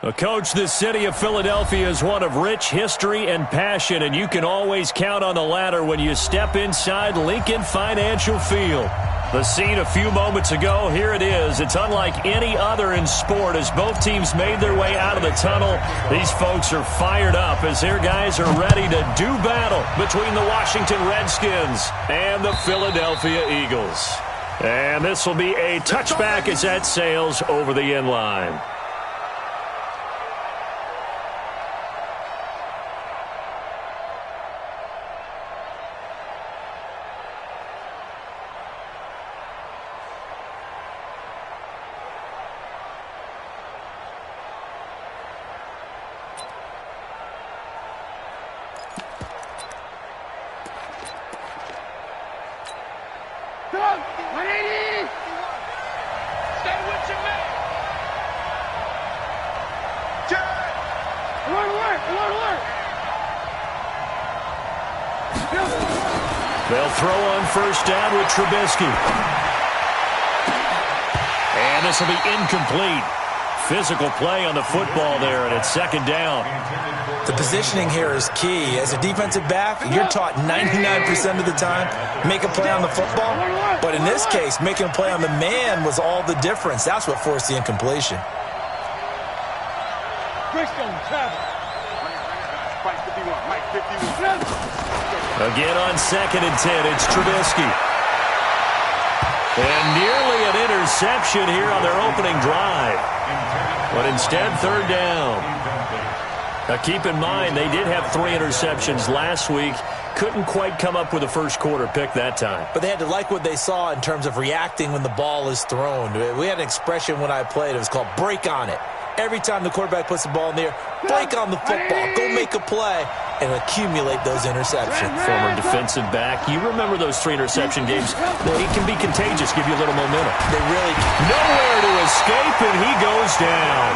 Well, Coach, the city of Philadelphia is one of rich history and passion, and you can always count on the latter when you step inside Lincoln Financial Field. The scene a few moments ago, here it is. It's unlike any other in sport as both teams made their way out of the tunnel. These folks are fired up as their guys are ready to do battle between the Washington Redskins and the Philadelphia Eagles. And this will be a touchback as that sails over the end line. They'll throw on first down with Trubisky. And this will be incomplete. Physical play on the football there, and it's second down. The positioning here is key. As a defensive back, you're taught 99% of the time, make a play on the football. But in this case, making a play on the man was all the difference. That's what forced the incompletion. Again on 2nd and 10, it's Trubisky. And nearly an interception here on their opening drive. But instead, 3rd down. Now keep in mind, they did have 3 interceptions last week. Couldn't quite come up with a first quarter pick that time. But they had to like what they saw in terms of reacting when the ball is thrown. We had an expression when I played. It was called break on it. Every time the quarterback puts the ball in the air, break on the football. Go make a play and accumulate those interceptions. Former defensive back. You remember those 3 interception games. It can be contagious, give you a little momentum. They really can. Nowhere to escape, and he goes down.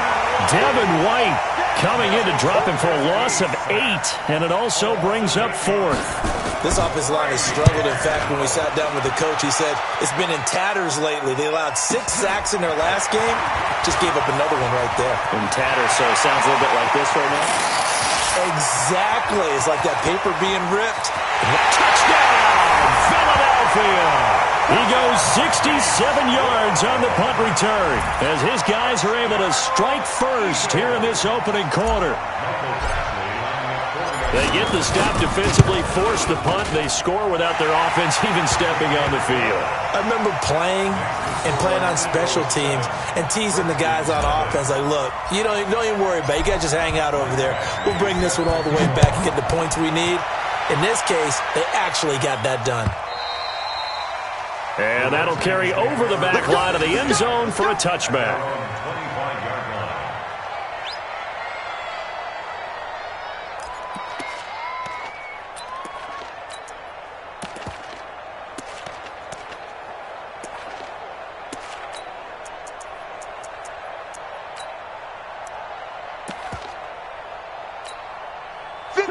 Devin White coming in to drop him for a loss of 8, and it also brings up 4th. This offensive line has struggled. In fact, when we sat down with the coach, he said it's been in tatters lately. They allowed 6 sacks in their last game. Just gave up another one right there. In tatters, so it sounds a little bit like this right now. Exactly. It's like that paper being ripped. Touchdown, Philadelphia! He goes 67 yards on the punt return as his guys are able to strike first here in this opening quarter. They get the stop defensively, force the punt. They score without their offense even stepping on the field. I remember playing on special teams and teasing the guys on offense like, look, don't even worry about it. You guys just hang out over there. We'll bring this one all the way back and get the points we need. In this case, they actually got that done. And that'll carry over the back line of the end zone for a touchback.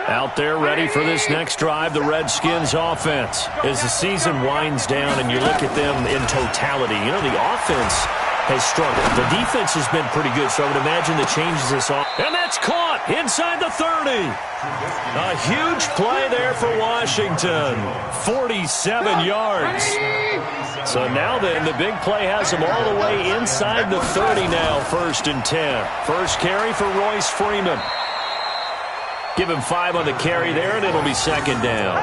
Out there ready for this next drive, the Redskins offense. As the season winds down and you look at them in totality, the offense has struggled. The defense has been pretty good, so I would imagine the changes this off. And that's caught inside the 30. A huge play there for Washington. 47 yards. So now then, the big play has them all the way inside the 30 now, 1st and 10. First carry for Royce Freeman. Give him 5 on the carry there, and it'll be 2nd down.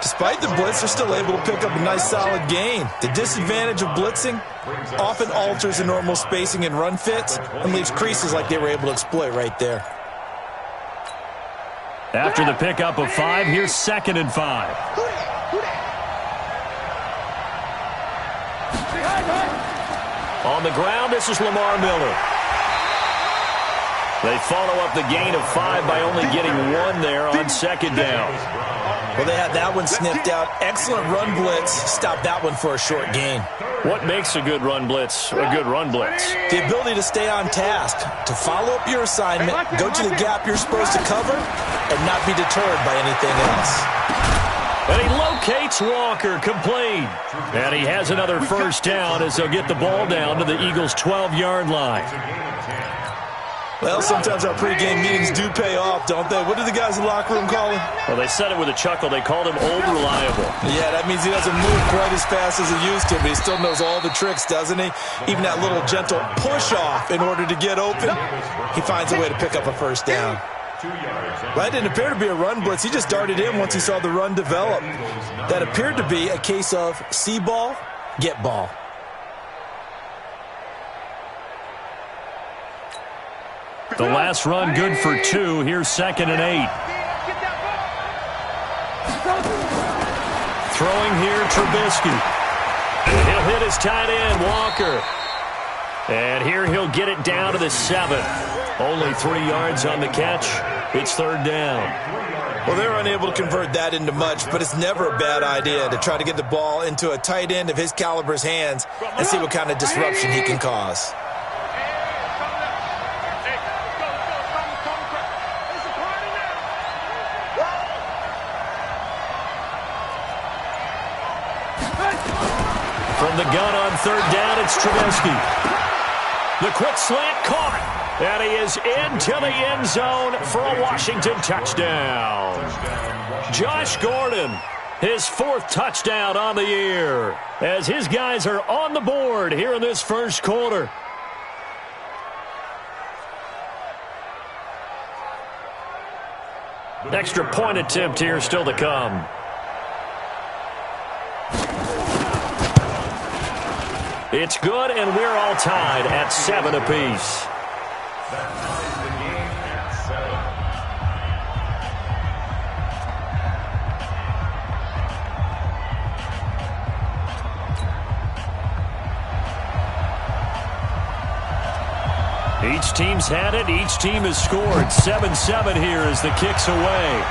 Despite the blitz, they're still able to pick up a nice, solid gain. The disadvantage of blitzing often alters the normal spacing and run fits and leaves creases like they were able to exploit right there. After the pickup of 5, here's 2nd and 5. On the ground, this is Lamar Miller. They follow up the gain of 5 by only getting 1 there on 2nd down. Well, they had that one sniffed out. Excellent run blitz. Stopped that one for a short gain. What makes a good run blitz a good run blitz? The ability to stay on task, to follow up your assignment, go to the gap you're supposed to cover, and not be deterred by anything else. And he locates Walker, complete. And he has another first down as they'll get the ball down to the Eagles' 12-yard line. Well, sometimes our pregame meetings do pay off, don't they? What do the guys in the locker room call him? Well, they said it with a chuckle. They called him Old Reliable. Yeah, that means he doesn't move quite as fast as he used to, but he still knows all the tricks, doesn't he? Even that little gentle push-off in order to get open, he finds a way to pick up a first down. Well, that didn't appear to be a run blitz. He just darted in once he saw the run develop. That appeared to be a case of see ball, get ball. The last run good for 2. Here's 2nd and 8. Throwing here, Trubisky. And he'll hit his tight end, Walker. And here he'll get it down to the 7. Only 3 yards on the catch. It's 3rd down. Well, they're unable to convert that into much, but it's never a bad idea to try to get the ball into a tight end of his caliber's hands and see what kind of disruption he can cause. From the gun on 3rd down, it's Trubisky. The quick slant caught. And he is into the end zone for a Washington touchdown. Josh Gordon, his 4th touchdown on the year, as his guys are on the board here in this first quarter. Extra point attempt here still to come. It's good, and we're all tied at 7 apiece. Each team's had it. Each team has scored. 7-7 here as the kick's away.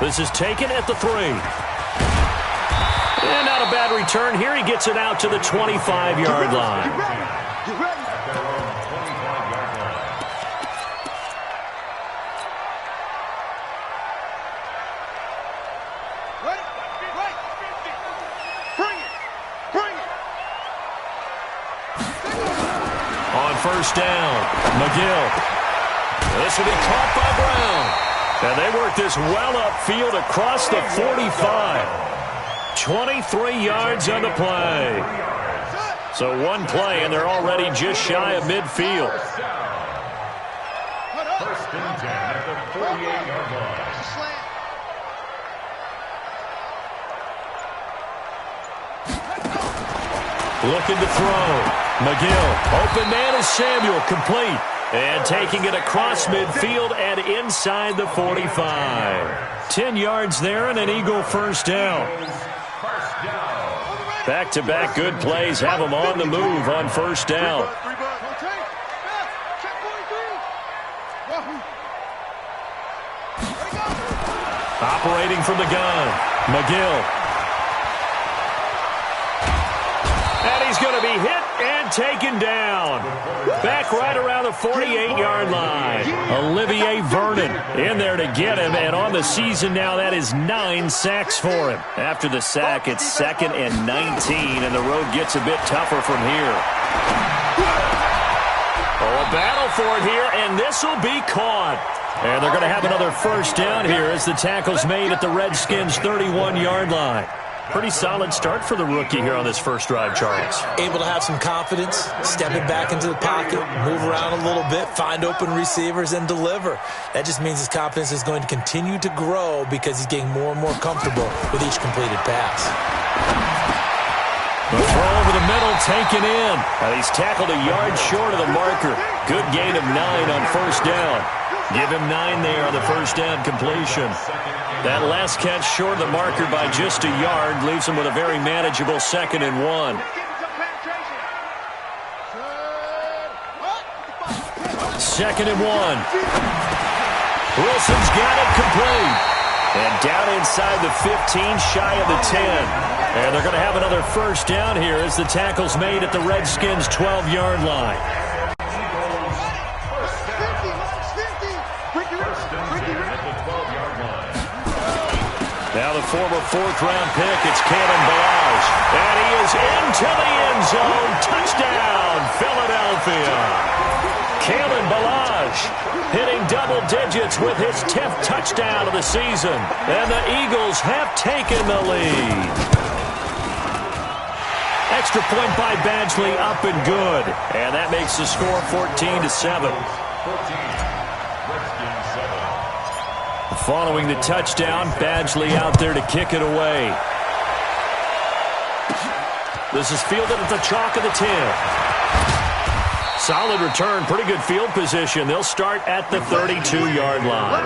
This is taken at the 3. And not a bad return here. He gets it out to the 25-yard line. On 1st down, McGill. This will be caught by Brown. And they work this well upfield across the 45. 23 yards on the play. So 1 play, and they're already just shy of midfield. 1st and 10 at the 48-yard line. Looking to throw. McGill. Open man is Samuel. Complete. And taking it across midfield and inside the 45. 10 yards there and an Eagle 1st down. Back-to-back good plays have them on the move on 1st down. Operating from the gun, McGill. And he's going to be hit and taken down. Back right around the 48-yard line. Olivier Vernon in there to get him. And on the season now, that is 9 sacks for him. After the sack, it's 2nd and 19, and the road gets a bit tougher from here. Oh, a battle for it here, and this will be caught. And they're going to have another 1st down here as the tackle's made at the Redskins' 31-yard line. Pretty solid start for the rookie here on this first drive, Charles. Able to have some confidence, stepping back into the pocket, move around a little bit, find open receivers, and deliver. That just means his confidence is going to continue to grow because he's getting more and more comfortable with each completed pass. The throw over the middle taken in. He's tackled a yard short of the marker. Good gain of 9 on 1st down. Give him 9 there on the 1st down completion. That last catch short of the marker by just a yard leaves him with a very manageable 2nd and 1. 2nd and 1. Wilson's got it complete. And down inside the 15, shy of the 10. And they're going to have another 1st down here as the tackle's made at the Redskins' 12-yard line. Now the former 4th-round pick, it's Cannon Balaj. And he is into the end zone. Touchdown, Philadelphia. Kalen Ballage hitting double digits with his 10th touchdown of the season. And the Eagles have taken the lead. Extra point by Badgley up and good. And that makes the score 14-7. Following the touchdown, Badgley out there to kick it away. This is fielded at the chalk of the 10. Solid return, pretty good field position. They'll start at the 32-yard line.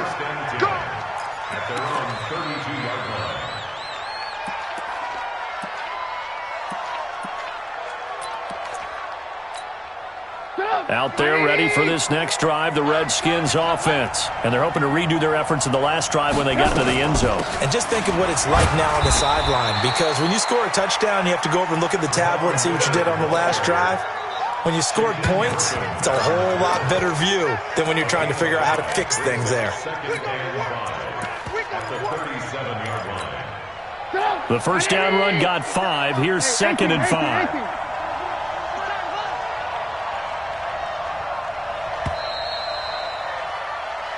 Out there ready for this next drive, the Redskins offense. And they're hoping to redo their efforts in the last drive when they got into the end zone. And just think of what it's like now on the sideline, because when you score a touchdown, you have to go over and look at the tablet and see what you did on the last drive. When you scored points, it's a whole lot better view than when you're trying to figure out how to fix things there. The first down run got 5. Here's 2nd and 5.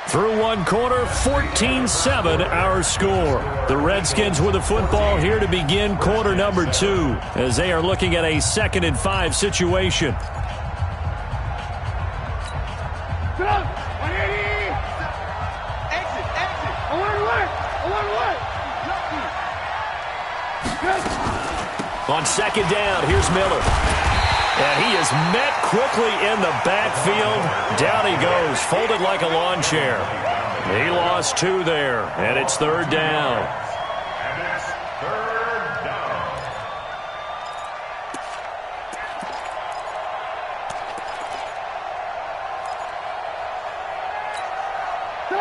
Through one quarter, 14-7 our score. The Redskins with the football here to begin quarter number 2 as they are looking at a 2nd and 5 situation. On 2nd down, here's Miller. And he is met quickly in the backfield. Down he goes, folded like a lawn chair. He lost 2 there, and it's 3rd down. And it's 3rd down.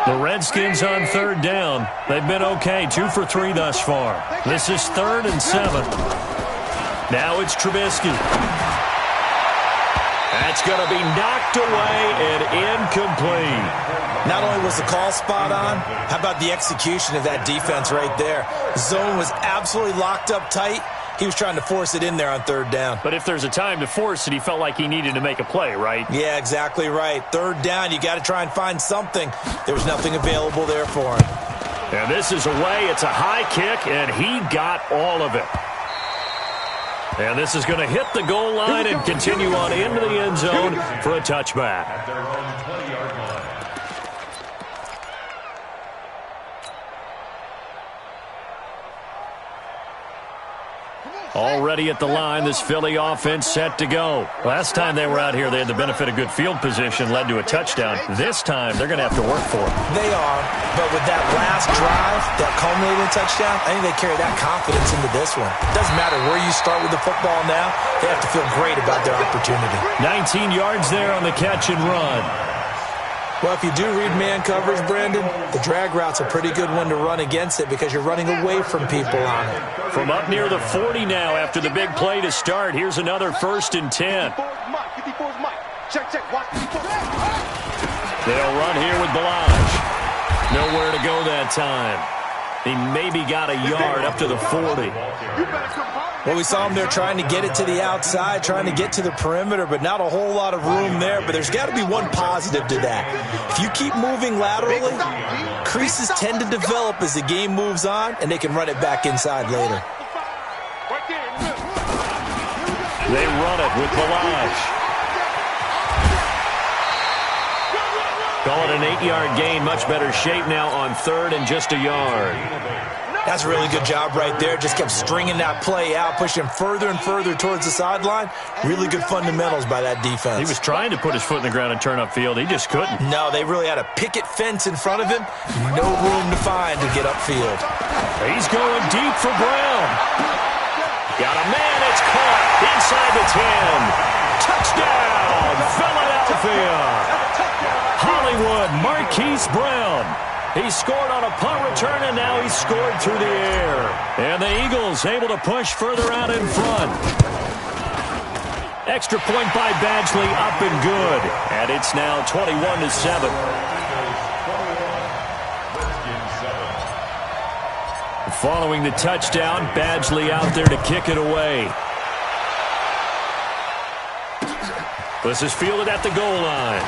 The Redskins on 3rd down. They've been okay, 2 for 3 thus far. This is 3rd and 7. Now it's Trubisky. That's going to be knocked away and incomplete. Not only was the call spot on, how about the execution of that defense right there? Zone was absolutely locked up tight. He was trying to force it in there on 3rd down. But if there's a time to force it, he felt like he needed to make a play, right? Yeah, exactly right. 3rd down, you got to try and find something. There was nothing available there for him. And this is away. It's a high kick, and he got all of it. And this is going to hit the goal line and continue on into the end zone for a touchback. At their own 20-yard line. Already at the line, this Philly offense set to go. Last time they were out here, they had the benefit of good field position, led to a touchdown. This time, they're going to have to work for it. They are, but with that last drive, that culminating touchdown, I think they carry that confidence into this one. It doesn't matter where you start with the football now, they have to feel great about their opportunity. 19 yards there on the catch and run. Well, if you do read man coverage, Brandon, the drag route's a pretty good one to run against it because you're running away from people on it. From up near the 40 now after the big play to start, here's another 1st and 10. They'll run here with Ballage. Nowhere to go that time. He maybe got a yard up to the 40. Well, we saw him there trying to get it to the outside, trying to get to the perimeter, but not a whole lot of room there. But there's got to be one positive to that. If you keep moving laterally, creases tend to develop as the game moves on, and they can run it back inside later. They run it with Ballage. Call it an 8-yard gain. Much better shape now on 3rd and just a yard. That's a really good job right there. Just kept stringing that play out, pushing further and further towards the sideline. Really good fundamentals by that defense. He was trying to put his foot in the ground and turn upfield. He just couldn't. No, they really had a picket fence in front of him. No room to find to get upfield. He's going deep for Brown. Got a man. It's caught inside the 10. Touchdown, Philadelphia. Hollywood Marquise Brown. He scored on a punt return, and now he's scored through the air. And the Eagles able to push further out in front. Extra point by Badgley, up and good. And it's now 21-7. Following the touchdown, Badgley out there to kick it away. This is fielded at the goal line.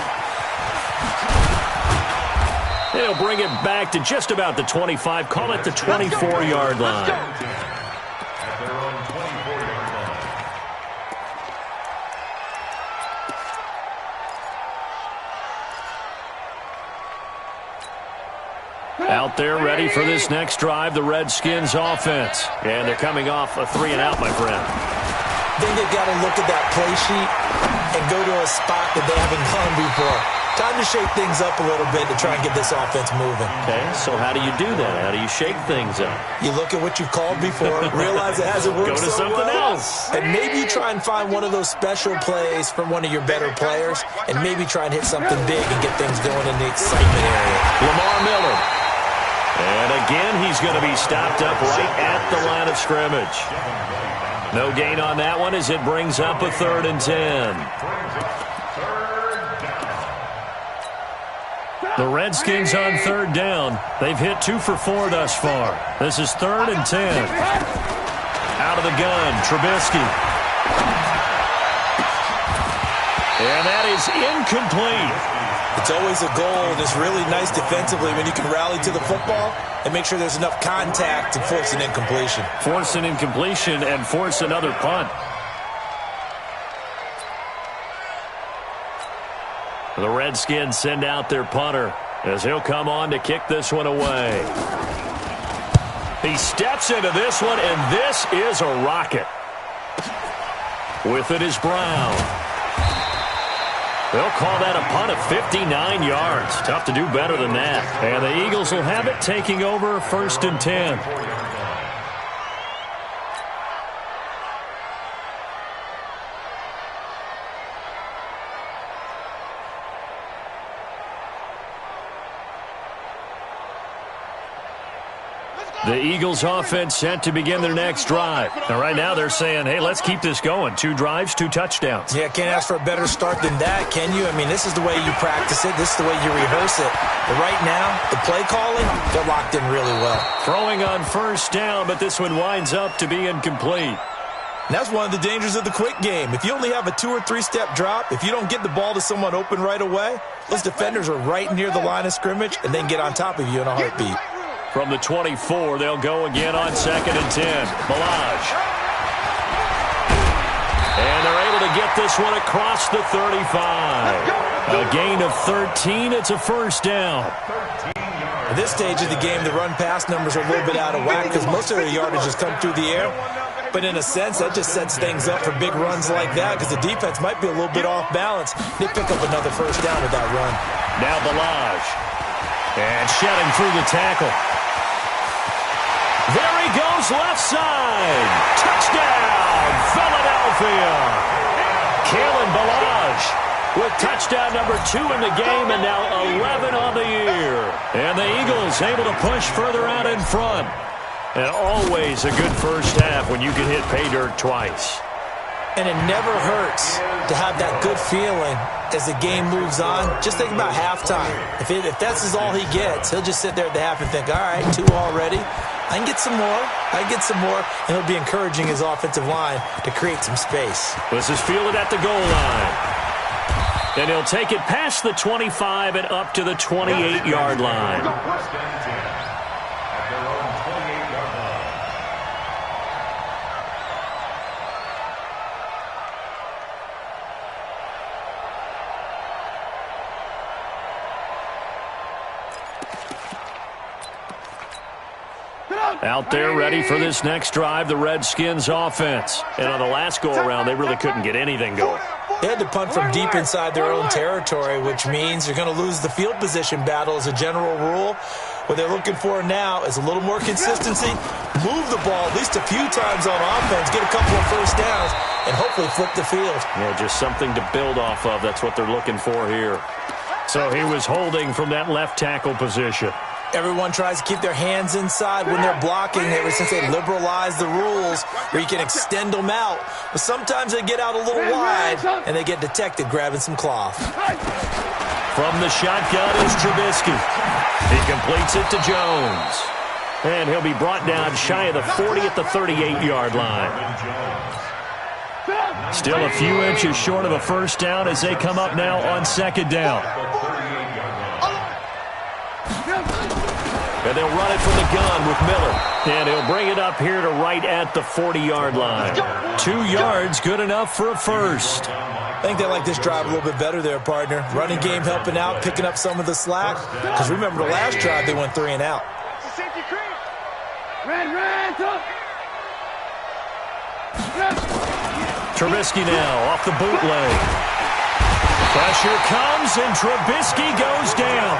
They'll bring it back to just about the 25. Call it the 24-yard line. At their own 24-yard line. Out there ready for this next drive, the Redskins offense. And they're coming off a 3-and-out, my friend. I think they've got to look at that play sheet and go to a spot that they haven't gone before. Time to shake things up a little bit to try and get this offense moving. Okay, so how do you do that? How do you shake things up? You look at what you've called before, realize it hasn't worked Go to so something well, else. and maybe try and find one of those special plays from one of your better players, and maybe try and hit something big and get things going in the excitement area. Lamar Miller. And again, he's going to be stopped up right at the line of scrimmage. No gain on that one as it brings up a 3rd and 10. The Redskins on 3rd down. They've hit 2 for 4 thus far. This is 3rd and 10. Out of the gun, Trubisky. And that is incomplete. It's always a goal, and it's really nice defensively when you can rally to the football and make sure there's enough contact to force an incompletion. Force an incompletion and force another punt. The Redskins send out their punter as he'll come on to kick this one away. He steps into this one, and this is a rocket. With it is Brown. They'll call that a punt of 59 yards. Tough to do better than that. And the Eagles will have it, taking over 1st and 10. The Eagles offense set to begin their next drive. Now, right now they're saying, hey, let's keep this going. 2 drives, 2 touchdowns. Yeah, can't ask for a better start than that, can you? I mean, this is the way you practice it. This is the way you rehearse it. But right now, the play calling, they're locked in really well. Throwing on 1st down, but this one winds up to be incomplete. And that's one of the dangers of the quick game. If you only have a 2- or 3-step drop, if you don't get the ball to someone open right away, those defenders are right near the line of scrimmage and then get on top of you in a heartbeat. From the 24, they'll go again on 2nd and 10. Balaj. And they're able to get this one across the 35. A gain of 13. It's a 1st down. At this stage of the game, the run-pass numbers are a little bit out of whack because most of their yardage has come through the air. But in a sense, that just sets things up for big runs like that because the defense might be a little bit off balance. They pick up another 1st down with that run. Now Balaj. And shedding through the tackle. There he goes, left side. Touchdown, Philadelphia. Kalen Balaj with touchdown number 2 in the game and now 11 on the year. And the Eagles able to push further out in front. And always a good 1st half when you can hit pay dirt twice. And it never hurts to have that good feeling as the game moves on. Just think about halftime. If that's all he gets, he'll just sit there at the half and think, all right, 2 already. I can get some more. I can get some more. And he'll be encouraging his offensive line to create some space. This is fielded at the goal line. And he'll take it past the 25 and up to the 28-yard line. Out there ready for this next drive, the Redskins offense. And on the last go-around, they really couldn't get anything going. They had to punt from deep inside their own territory, which means you're going to lose the field position battle as a general rule. What they're looking for now is a little more consistency, move the ball at least a few times on offense, get a couple of 1st downs, and hopefully flip the field. Yeah, just something to build off of. That's what they're looking for here. So he was holding from that left tackle position. Everyone tries to keep their hands inside when they're blocking ever since they liberalized the rules where you can extend them out. But sometimes they get out a little wide and they get detected grabbing some cloth. From the shotgun is Trubisky. He completes it to Jones. And he'll be brought down shy of the 40 at the 38-yard line. Still a few inches short of a 1st down as they come up now on 2nd down. And they'll run it from the gun with Miller. And he'll bring it up here to right at the 40-yard line. 2 yards, good enough for a first. I think they like this drive a little bit better there, partner. Running game helping out, picking up some of the slack. Because remember the last drive, they went 3 and out. Trubisky now off the bootleg. Pressure comes, and Trubisky goes down.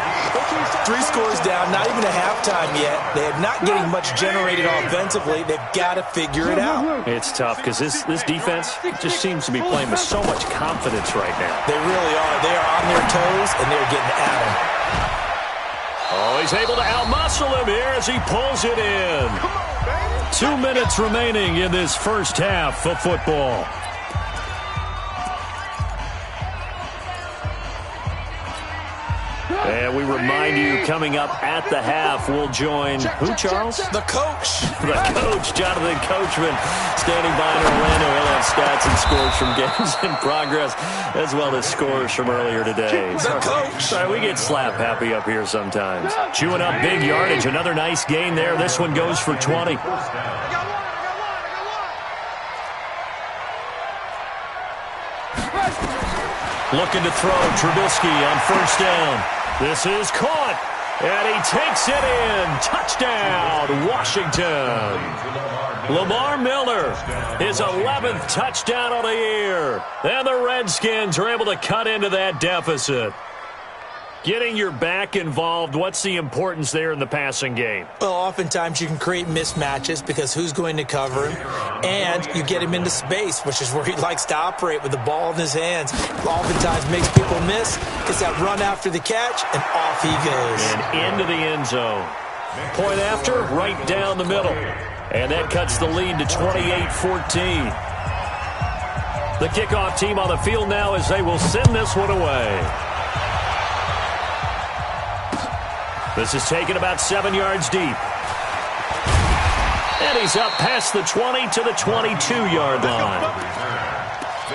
3 scores down, not even a halftime yet. They're not getting much generated offensively. They've got to figure it out. It's tough because this defense just seems to be playing with so much confidence right now. They really are. They are on their toes, and they're getting at him. Oh, he's able to outmuscle him here as he pulls it in. 2 minutes remaining in this first half of football. And we remind you, coming up at the half, we'll join who, Charles? The coach. The coach, Jonathan Coachman, standing by in Orlando. He'll have stats and scores from games in progress, as well as scores from earlier today. The coach. Sorry, we get slap happy up here sometimes. Chewing up big yardage. Another nice gain there. This one goes for 20. Looking to throw, Trubisky on first down. This is caught, and he takes it in. Touchdown, Washington. Lamar Miller, his 11th touchdown of the year. And the Redskins are able to cut into that deficit. Getting your back involved, what's the importance there in the passing game? Well, oftentimes you can create mismatches because who's going to cover him? And you get him into space, which is where he likes to operate with the ball in his hands. Oftentimes makes people miss, gets that run after the catch, and off he goes. And into the end zone. Point after, right down the middle. And that cuts the lead to 28-14. The kickoff team on the field now as they will send this one away. This is taken about 7 yards deep. And he's up past the 20 to the 22-yard line. The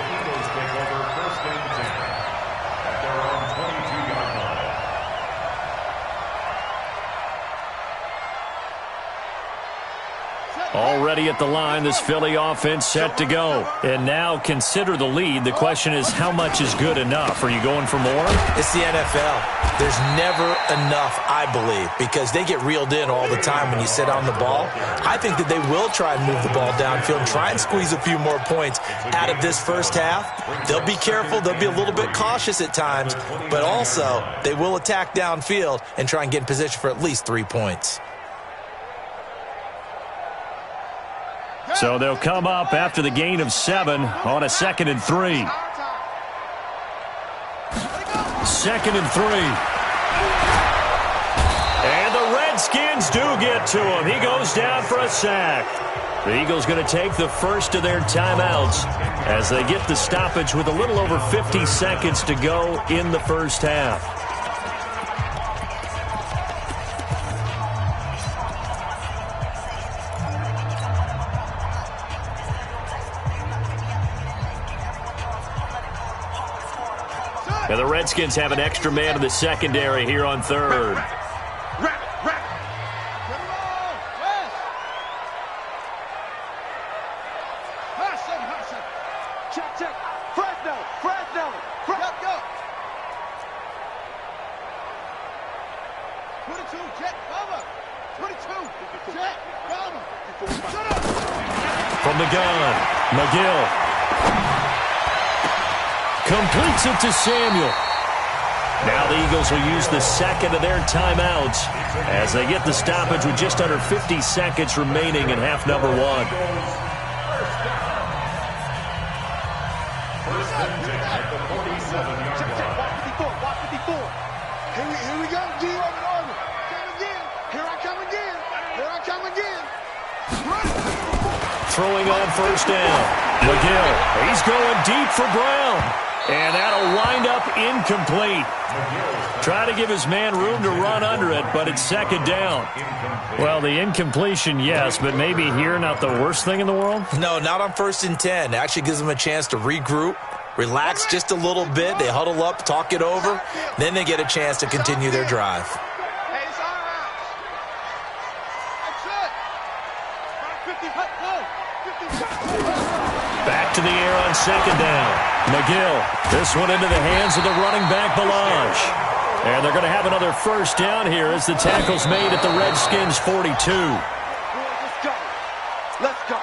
Eagles take over first and 10 at their own 22-yard line. Already at the line, this Philly offense set to go. And now consider the lead. The question is, how much is good enough? Are you going for more? It's the NFL. There's never enough, I believe, because they get reeled in all the time when you sit on the ball. I think that they will try and move the ball downfield and try and squeeze a few more points out of this first half. They'll be careful. They'll be a little bit cautious at times, but also they will attack downfield and try and get in position for at least 3 points. So they'll come up after the gain of 7 on a 2nd and 3. 2nd and 3. And the Redskins do get to him. He goes down for a sack. The Eagles going to take the first of their timeouts as they get the stoppage with a little over 50 seconds to go in the first half. And the Redskins have an extra man in the secondary here on third. From the gun, McGill completes it to Samuel. Now the Eagles will use the second of their timeouts as they get the stoppage with just under 50 seconds remaining in half number 1. First and 10 at the 47-yard line. Here we go. D over and over. Come again. Here I come again. Here I come again. Throwing on first down. McGill, he's going deep for Brown. And that'll wind up incomplete. Try to give his man room to run under it, but it's second down. Well, the incompletion, yes, but maybe here not the worst thing in the world? No, not on 1st and 10. It actually gives them a chance to regroup, relax just a little bit. They huddle up, talk it over. Then they get a chance to continue their drive. Hey, it's all right. to the air on second down. McGill, this one into the hands of the running back, Belange. And they're going to have another first down here as the tackle's made at the Redskins' 42. Let's go. Let's go.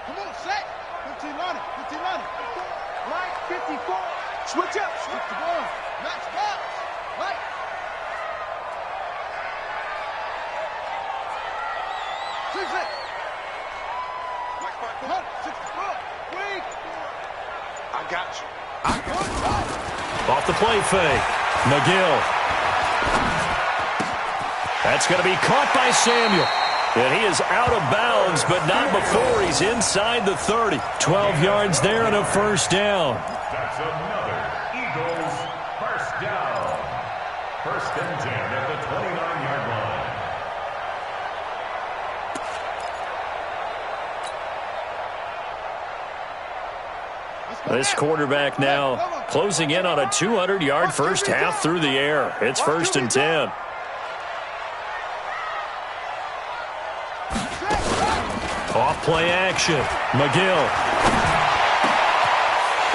Come on, set. 15 on it. 15 on it. Light 54. Switch up. Switch the ball. Max box. Light. Switch it. Max box. 64. Wait. I got you. Off the play fake. McGill. That's going to be caught by Samuel. And he is out of bounds, but not before he's inside the 30. 12 yards there and a first down. That's another Eagles first down. First and 10 at the 29-yard line. This quarterback now closing in on a 200-yard first half through the air. It's first and 10. Off play action. McGill.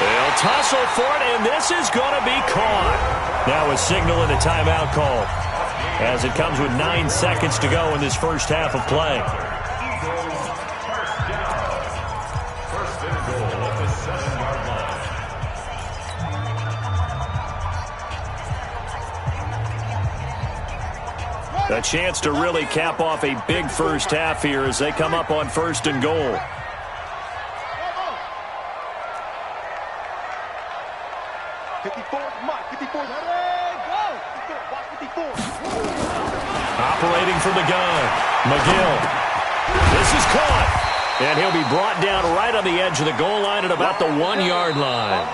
They'll tussle for it, and this is going to be caught. Now a signal and a timeout call as it comes with 9 seconds to go in this first half of play. Eagles first down. First and goal at the 7-yard line. A chance to really cap off a big first half here as they come up on first and goal. Operating from the gun, McGill. This is caught. And he'll be brought down right on the edge of the goal line at about the 1-yard line.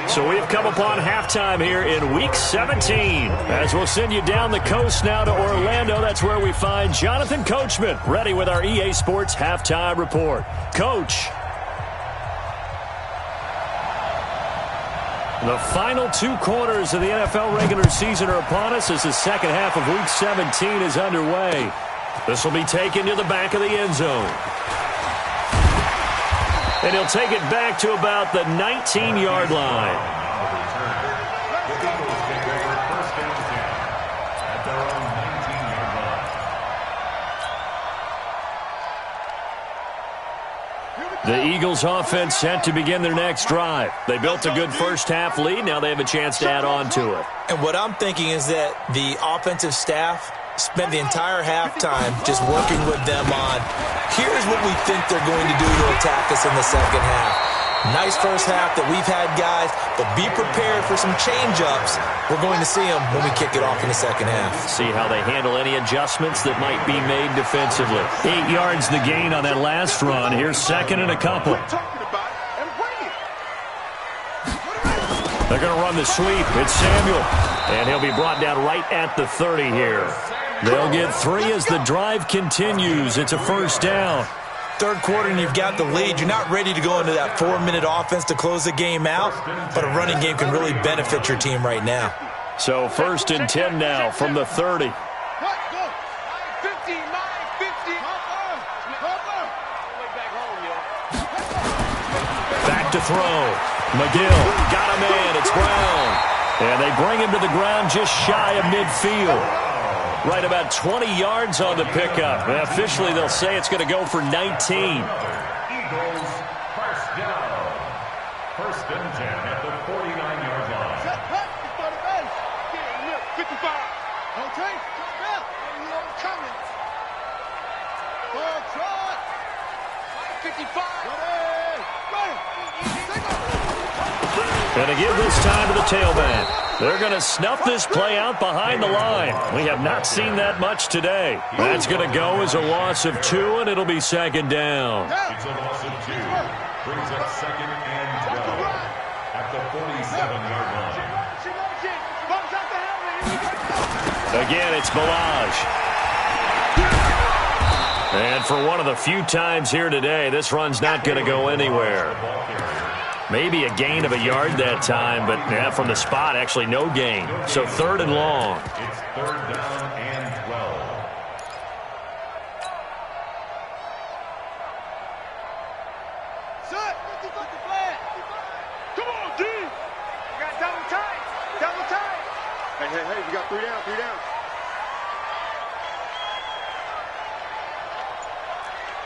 So we've come upon halftime here in Week 17. As we'll send you down the coast now to Orlando, that's where we find Jonathan Coachman, ready with our EA Sports Halftime Report. Coach. The final 2 quarters of the NFL regular season are upon us as the second half of Week 17 is underway. This will be taken to the back of the end zone. And he'll take it back to about the 19-yard line. The Eagles offense set to begin their next drive. They built a good first half lead. Now they have a chance to add on to it. And what I'm thinking is that the offensive staff spent the entire halftime just working with them on, here's what we think they're going to do to attack us in the second half. Nice first half that we've had, guys, but be prepared for some change-ups. We're going to see them when we kick it off in the second half. See how they handle any adjustments that might be made defensively. 8 yards the gain on that last run. Here's second and a couple. They're going to run the sweep. It's Samuel. And he'll be brought down right at the 30 here. They'll get 3 as the drive continues. It's a first down. Third quarter and you've got the lead. You're not ready to go into that 4-minute offense to close the game out, but a running game can really benefit your team right now. So first and 10 now from the 30. Back to throw. McGill got a man. It's Brown. And they bring him to the ground just shy of midfield. Right about 20 yards on the pickup. And officially, they'll say it's going to go for 19. Eagles first down. First and 10 at the 49-yard line. 55. Okay, come out. You know it's coming. Ball trot. 55. And to give this time to the tailback. They're going to snuff this play out behind the line. We have not seen that much today. That's going to go as a loss of 2, and it'll be second down. It's a loss of 2. Brings up second and 12 at the 47-yard line. Again, it's Balaj. And for one of the few times here today, this run's not going to go anywhere. Maybe a gain of a yard that time, but from the spot, actually no gain. So 3rd and long. It's 3rd down and 12. Set. Get the flag. Come on, D. You got double tight. Double tight. Hey, we got 3 down, 3 down.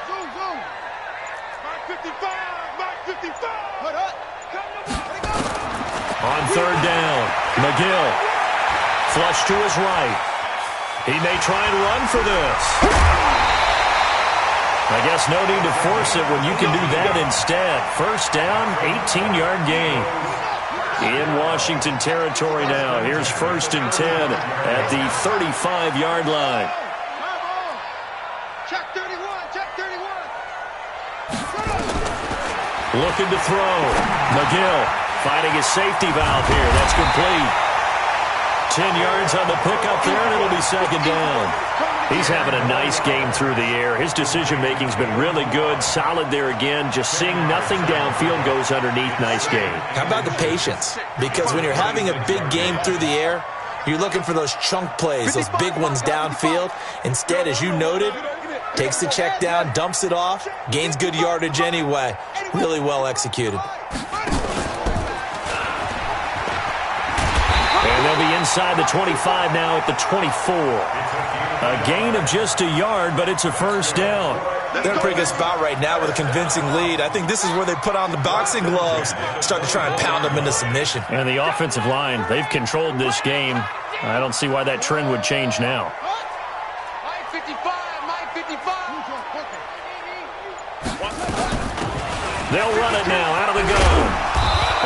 Zoom. Mark 55. Mark 55. Put up. On 3rd down, McGill. Flush to his right. He may try and run for this. I guess no need to force it when you can do that instead. 1st down, 18-yard gain. In Washington territory now. Here's 1st and 10 at the 35-yard line. Check 31. Check 31. Looking to throw. McGill finding his safety valve here. That's complete. 10 yards on the pickup there, and it'll be 2nd down. He's having a nice game through the air. His decision-making's been really good. Solid there again. Just seeing nothing downfield goes underneath. Nice game. How about the patience? Because when you're having a big game through the air, you're looking for those chunk plays, those big ones downfield. Instead, as you noted, takes the check down, dumps it off, gains good yardage anyway. Really well executed. And they'll be inside the 25 now at the 24. A gain of just a yard, but it's a 1st down. They're in a pretty good spot right now with a convincing lead. I think this is where they put on the boxing gloves, start to try and pound them into submission. And the offensive line, they've controlled this game. I don't see why that trend would change now. Mike 55. Mike 55. They'll run it now out of the gun.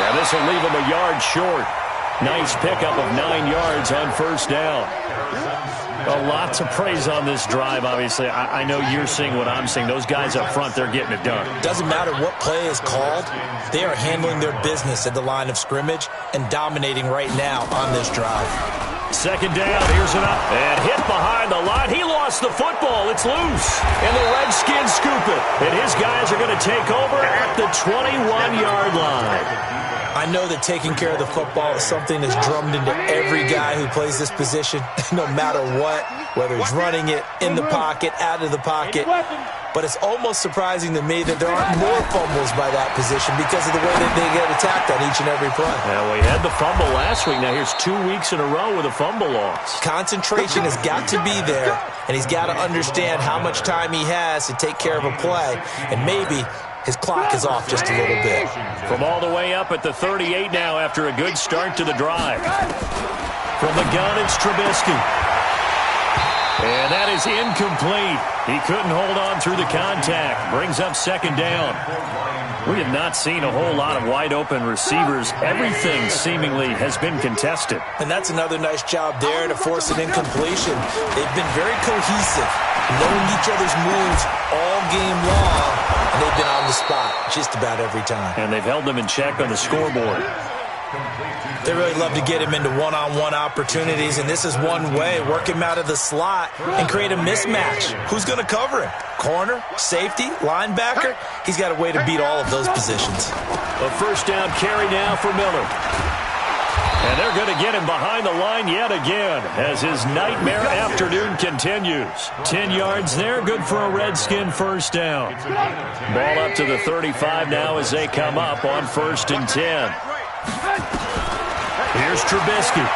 Now this will leave them a yard short. Nice pickup of 9 yards on 1st down. A lot to praise on this drive, obviously. I know you're seeing what I'm seeing. Those guys up front, they're getting it done. Doesn't matter what play is called. They are handling their business at the line of scrimmage and dominating right now on this drive. 2nd down, here's an up. And hit behind the line. He lost the football. It's loose. And the Redskins scoop it. And his guys are going to take over at the 21-yard line. I know that taking care of the football is something that's drummed into every guy who plays this position, no matter what, whether he's running it, in the pocket, out of the pocket. But it's almost surprising to me that there aren't more fumbles by that position because of the way that they get attacked on each and every play. Yeah, we had the fumble last week. Now here's 2 weeks in a row with a fumble loss. Concentration has got to be there, and he's got to understand how much time he has to take care of a play, and maybe his clock is off just a little bit. From all the way up at the 38 now after a good start to the drive. From the gun, it's Trubisky. And that is incomplete. He couldn't hold on through the contact. Brings up 2nd down. We have not seen a whole lot of wide-open receivers. Everything seemingly has been contested. And that's another nice job there to force an incompletion. They've been very cohesive, knowing each other's moves all game long, and they've been on the spot just about every time. And they've held them in check on the scoreboard. They really love to get him into one-on-one opportunities, and this is one way. Work him out of the slot and create a mismatch. Who's going to cover him? Corner, safety, linebacker? He's got a way to beat all of those positions. A 1st down carry now for Miller. And they're going to get him behind the line yet again as his nightmare afternoon continues. 10 yards there, good for a Redskin 1st down. Ball up to the 35 now as they come up on 1st and 10. Here's Trubisky.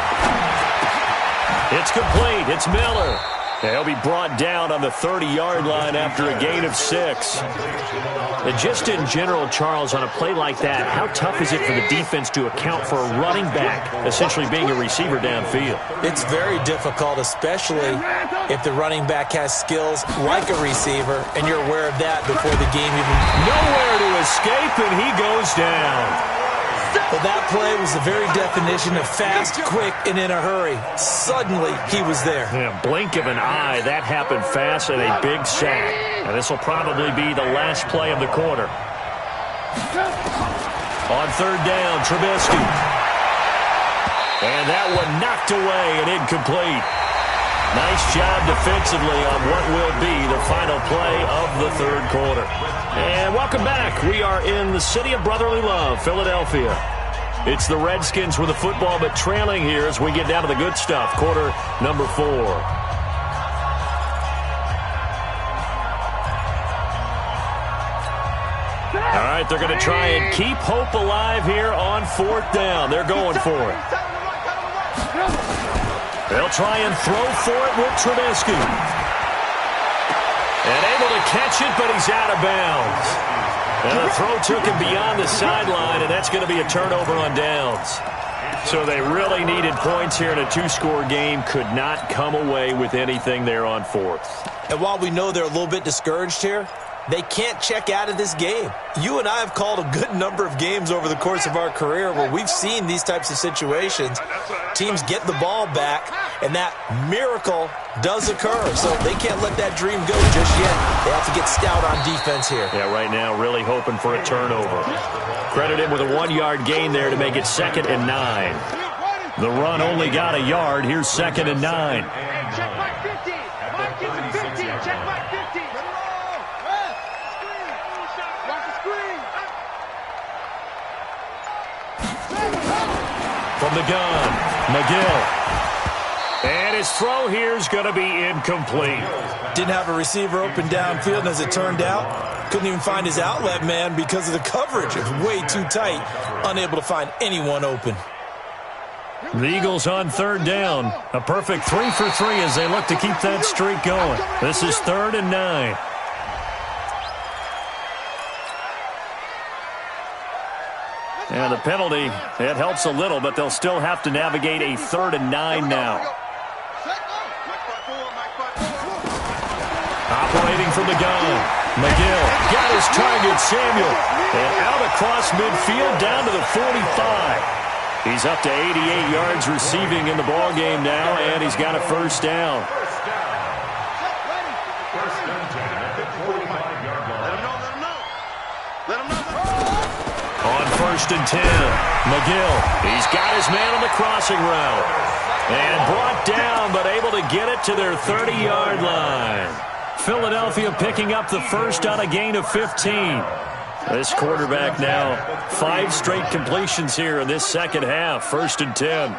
It's complete. It's Miller. He'll be brought down on the 30-yard line after a gain of 6. And just in general, Charles, on a play like that, how tough is it for the defense to account for a running back essentially being a receiver downfield? It's very difficult, especially if the running back has skills like a receiver, and you're aware of that before the game even. Nowhere to escape, and he goes down. Well, that play was the very definition of fast, quick, and in a hurry. Suddenly, he was there. Yeah, blink of an eye, that happened fast and a big sack. And this will probably be the last play of the quarter. On 3rd down, Trubisky. And that one knocked away and incomplete. Nice job defensively on what will be the final play of the third quarter. And welcome back. We are in the city of brotherly love, Philadelphia. It's the Redskins with the football, but trailing here as we get down to the good stuff. Quarter number 4. All right, they're going to try and keep hope alive here on 4th down. They're going for it. They'll try and throw for it with Trubisky. And able to catch it, but he's out of bounds. And the throw took him beyond the sideline, and that's going to be a turnover on downs. So they really needed points here in a 2-score game. Could not come away with anything there on 4th. And while we know they're a little bit discouraged here, they can't check out of this game. You and I have called a good number of games over the course of our career where we've seen these types of situations. Teams get the ball back, and that miracle does occur. So they can't let that dream go just yet. They have to get stout on defense here. Yeah, right now really hoping for a turnover. Credit him with a 1-yard gain there to make it 2nd and 9. The run only got a yard. Here's 2nd and 9. Check back 50. Mike gives him 15. Check back 50. Watch the screen. From the gun, McGill. And his throw here is going to be incomplete. Didn't have a receiver open downfield, and as it turned out, couldn't even find his outlet man because of the coverage. It was way too tight, unable to find anyone open. The Eagles on 3rd down. A perfect 3 for 3 as they look to keep that streak going. This is 3rd and 9. And the penalty, it helps a little, but they'll still have to navigate a 3rd and 9 now. Operating from the gun. McGill got his target, Samuel. And out across midfield down to the 45. He's up to 88 yards receiving in the ballgame now, and he's got a 1st down. On 1st and 10, McGill. He's got his man on the crossing route. And brought down, but able to get it to their 30-yard line. Philadelphia picking up the first on a gain of 15. This quarterback now, 5 straight completions here in this second half. 1st and 10.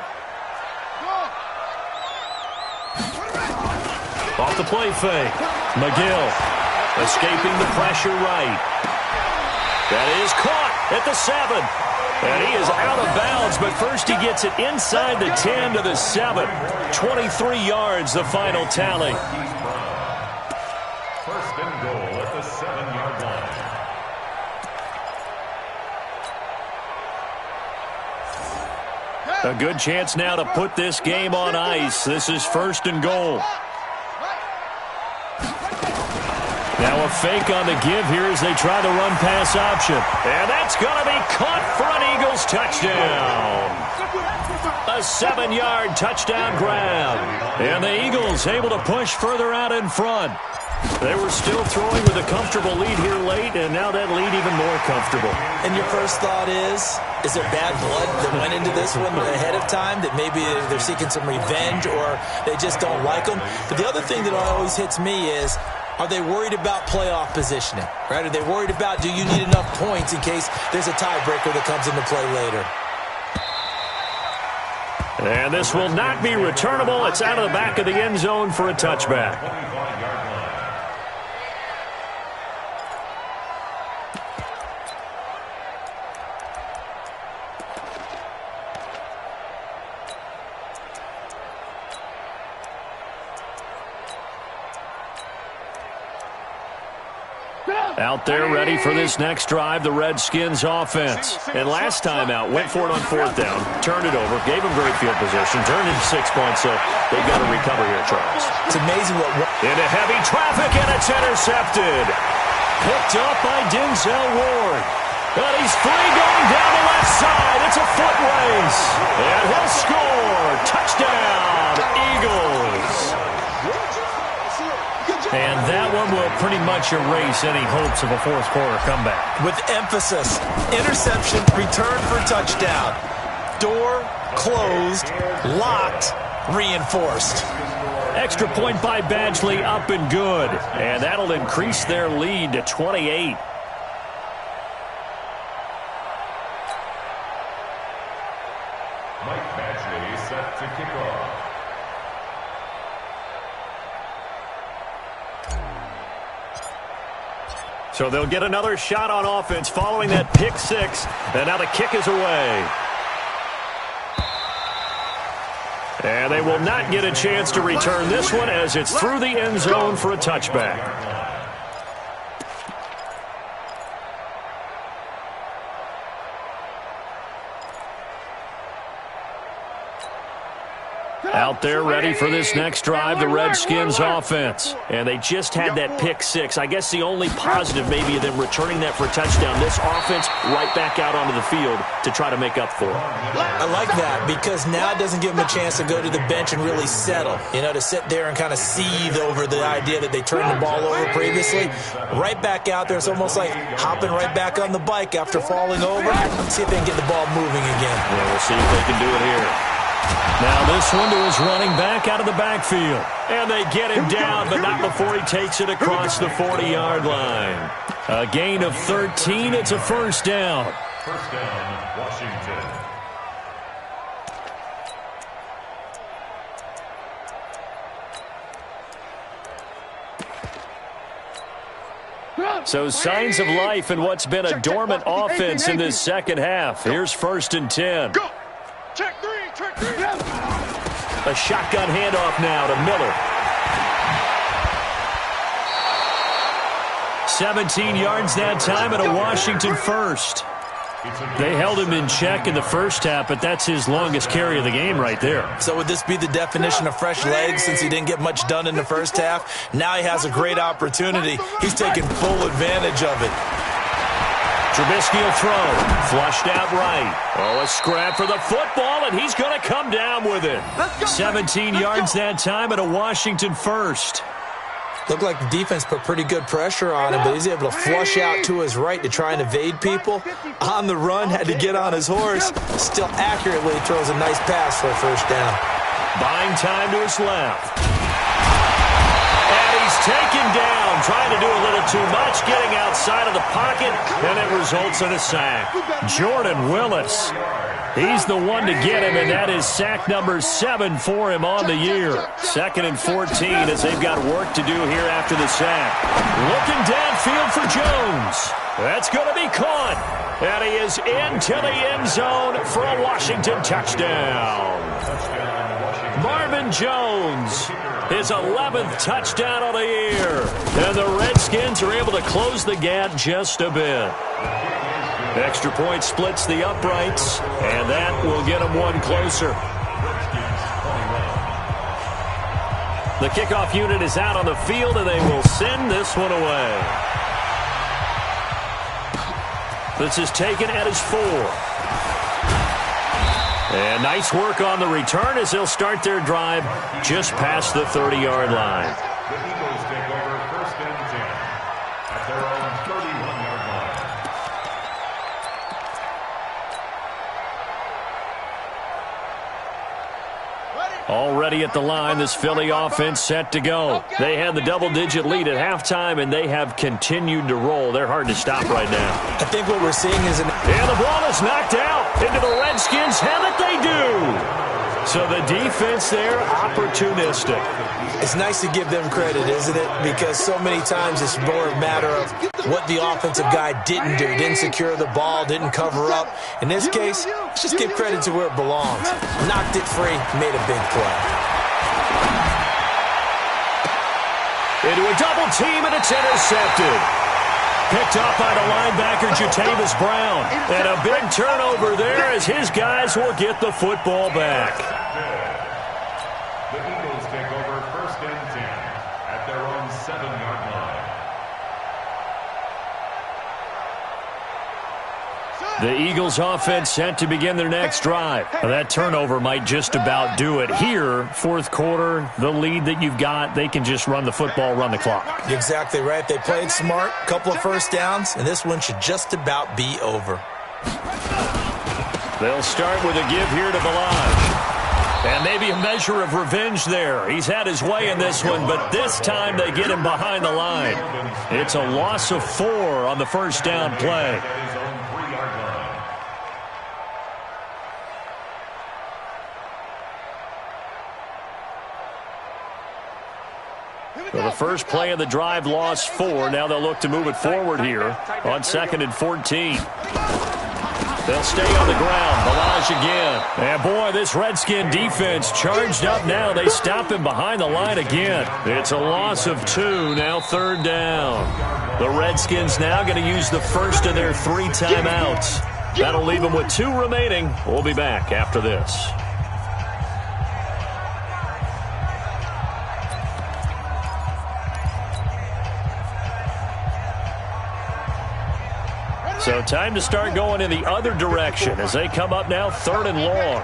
Off the play fake. McGill escaping the pressure right. That is caught at the 7. And he is out of bounds, but first he gets it inside the 10 to the 7. 23 yards, the final tally. 1st and goal at the 7-yard line. A good chance now to put this game on ice. This is 1st and goal. Now a fake on the give here as they try the run-pass option. And that's going to be caught for an Eagles touchdown. A 7-yard touchdown grab. And the Eagles able to push further out in front. They were still throwing with a comfortable lead here late, and now that lead even more comfortable. And your first thought is there bad blood that went into this one ahead of time, that maybe they're seeking some revenge or they just don't like them? But the other thing that always hits me is, are they worried about playoff positioning? Right? Are they worried about, do you need enough points in case there's a tiebreaker that comes into play later? And this will not be returnable. It's out of the back of the end zone for a touchback. Out there ready for this next drive, the Redskins offense. And last time out, went for it on 4th down, turned it over, gave them great field position, turned into 6 points, so they've got to recover here, Charles. It's amazing what... Into heavy traffic, and it's intercepted. Picked up by Denzel Ward. But he's free going down the left side. It's a foot race. And he'll score. Touchdown, Eagles. And that one will pretty much erase any hopes of a 4th quarter comeback. With emphasis, interception, return for touchdown. Door closed, locked, reinforced. Extra point by Badgley, up and good. And that'll increase their lead to 28. Mike Badgley set to kick off. So they'll get another shot on offense following that pick six. And now the kick is away. And they will not get a chance to return this one as it's through the end zone for a touchback. Out there ready for this next drive, the Redskins offense. And they just had that pick six. I guess the only positive maybe of them returning that for a touchdown. This offense right back out onto the field to try to make up for it. I like that because now it doesn't give them a chance to go to the bench and really settle. You know, to sit there and kind of seethe over the idea that they turned the ball over previously. Right back out there. It's almost like hopping right back on the bike after falling over. See if they can get the ball moving again. Yeah, we'll see if they can do it here. Now this one to his running back out of the backfield. And they get him down, but not before he takes it across the 40-yard line. A gain of 13. It's a first down. First down, Washington. So signs of life in what's been a dormant offense in this second half. Here's 1st and 10. Go. Check three. A shotgun handoff now to Miller. 17 yards that time and a Washington first. They held him in check in the first half, but that's his longest carry of the game right there. So would this be the definition of fresh legs since he didn't get much done in the first half? Now he has a great opportunity. He's taking full advantage of it. Trubisky will throw. Flushed out right. Oh, a scrap for the football, and he's going to come down with it. 17 yards that time and a Washington first. Looked like the defense put pretty good pressure on him, but he's able to flush out to his right to try and evade people. On the run, had to get on his horse. Still accurately throws a nice pass for a first down. Buying time to his left. And he's taken down, trying to do a little too much, getting outside of the pocket, and it results in a sack. Jordan Willis. He's the one to get him, and that is sack number 7 for him on the year. 2nd and 14 as they've got work to do here after the sack. Looking downfield for Jones. That's going to be caught. And he is into the end zone for a Washington touchdown. Marvin Jones, his 11th touchdown of the year. And the Redskins are able to close the gap just a bit. Extra point splits the uprights, and that will get them one closer. The kickoff unit is out on the field, and they will send this one away. This is taken at his 4. And nice work on the return as they'll start their drive just past the 30-yard line. The Eagles take over 1st and 10 at their own 31-yard line. Already at the line, this Philly offense set to go. They had the double-digit lead at halftime, and they have continued to roll. They're hard to stop right now. I think what we're seeing is And the ball is knocked out into the Redskins' hand that they do. So the defense there, opportunistic. It's nice to give them credit, isn't it? Because so many times it's more a matter of what the offensive guy didn't do. Didn't secure the ball, didn't cover up. In this case, let's just give credit to where it belongs. Knocked it free, made a big play. Into a double team, and it's intercepted. Picked up by the linebacker, Jatavis Brown. And a big turnover there as his guys will get the football back. The Eagles take over 1st and 10 at their own 7-yard line. The Eagles offense set to begin their next drive. That turnover might just about do it. Here, 4th quarter, the lead that you've got, they can just run the football, run the clock. You're exactly right. They played smart, couple of first downs, and this one should just about be over. They'll start with a give here to Balaj. And maybe a measure of revenge there. He's had his way in this one, but this time they get him behind the line. It's a loss of 4 on the first down play. So the first play of the drive lost 4. Now they'll look to move it forward here on 2nd and 14. They'll stay on the ground. Balazs again. And boy, this Redskin defense charged up now. They stop him behind the line again. It's a loss of 2. Now 3rd down. The Redskins now going to use the first of their 3 timeouts. That'll leave them with 2 remaining. We'll be back after this. So time to start going in the other direction as they come up now 3rd and long.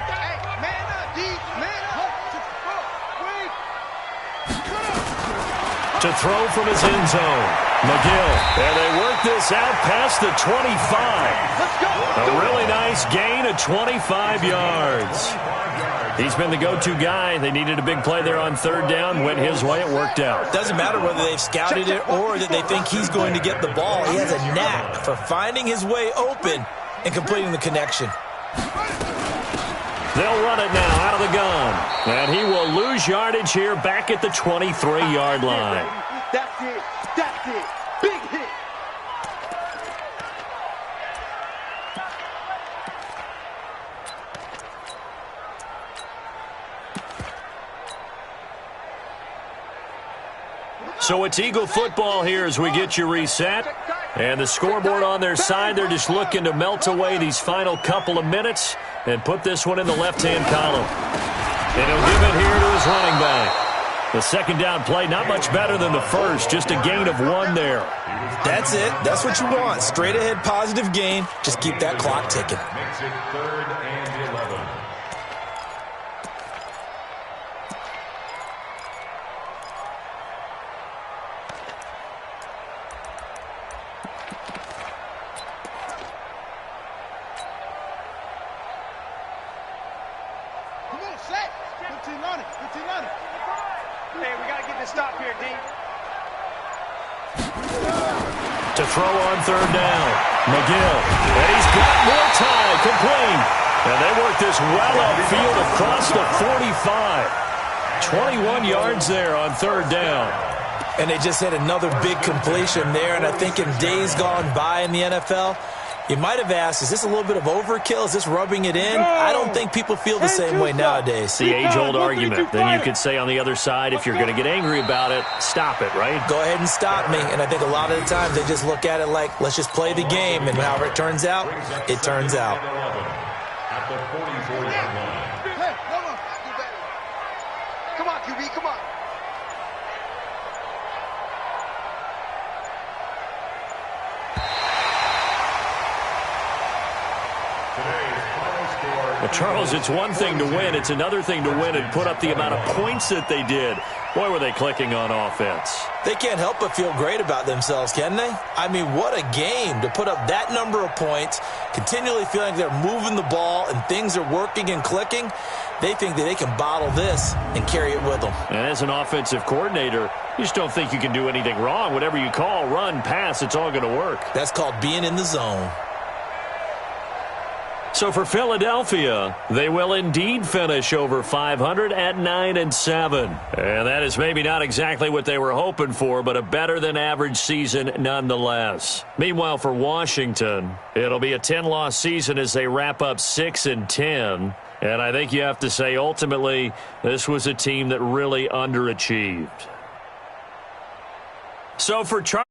To throw from his end zone. McGill. And they work this out past the 25. A really nice gain of 25 yards. He's been the go-to guy. They needed a big play there on 3rd down. Went his way. It worked out. Doesn't matter whether they've scouted it or that they think he's going to get the ball. He has a knack for finding his way open and completing the connection. They'll run it now out of the gun. And he will lose yardage here back at the 23-yard line. That's it. That's it. Big hit. So it's Eagle football here as we get you reset. And the scoreboard on their side, they're just looking to melt away these final couple of minutes and put this one in the left-hand column. And he'll give it here to his running back. The 2nd down play, not much better than the first, just a gain of 1 there. That's it. That's what you want. Straight ahead positive gain. Just keep that clock ticking. Makes it 3rd and 11. To throw on 3rd down. McGill. And he's got more time. Complete. And they work this well upfield across the 45. 21 yards there on 3rd down. And they just had another big completion there. And I think in days gone by in the NFL, you might have asked, is this a little bit of overkill? Is this rubbing it in? I don't think people feel the same way nowadays. The age-old argument. Then you could say on the other side, if you're going to get angry about it, stop it, right? Go ahead and stop me. And I think a lot of the times they just look at it like, let's just play the game. And however it turns out, it turns out. At the 44-yard line. Hey, come on, QB, come on. Well, Charles, it's one thing to win. It's another thing to win and put up the amount of points that they did. Boy, were they clicking on offense. They can't help but feel great about themselves, can they? I mean, what a game to put up that number of points, continually feeling like they're moving the ball and things are working and clicking. They think that they can bottle this and carry it with them. And as an offensive coordinator, you just don't think you can do anything wrong. Whatever you call, run, pass, it's all going to work. That's called being in the zone. So for Philadelphia, they will indeed finish over 500 at 9-7. And that is maybe not exactly what they were hoping for, but a better than average season nonetheless. Meanwhile, for Washington, it'll be a 10-loss season as they wrap up 6-10. And I think you have to say, ultimately, this was a team that really underachieved. So for Charles.